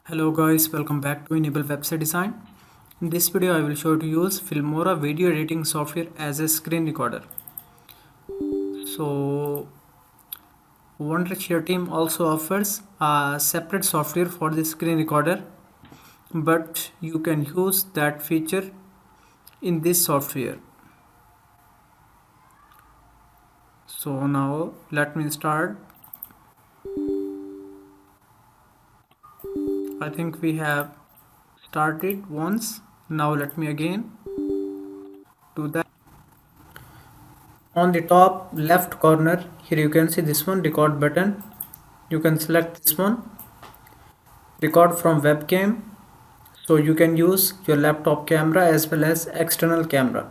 Hello guys, welcome back to Enable Website Design. In this video I will show you to use Filmora video editing software as a screen recorder. So Wondershare team also offers a separate software for the screen recorder, but you can use that feature in this software. So now let me start. I think we have started once. Now let me again do that. On the top left corner here you can see this one, record button. You can select this one, record from webcam. So you can use your laptop camera as well as external camera.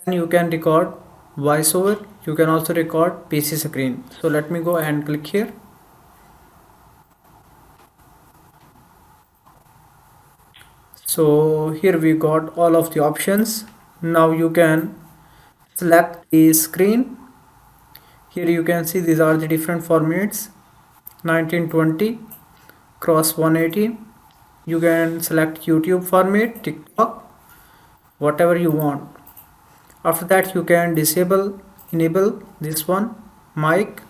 Then you can record voiceover. You can also record PC screen. So let me go and click here. So here we got all of the options. Now you can select the screen. Here you can see these are the different formats: 1920 cross 180. You can select YouTube format, TikTok, whatever you want. After that you can enable this one, mic.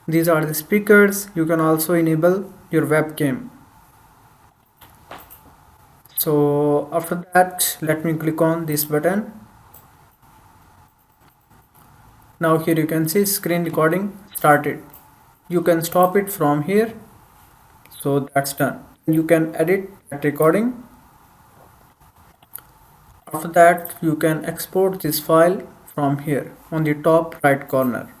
These are the speakers. You can also enable your webcam. So after that let me click on this button. Now here you can see screen recording started. You can stop it from here. So that's done. You can edit that recording. After that you can export this file from here on the top right corner.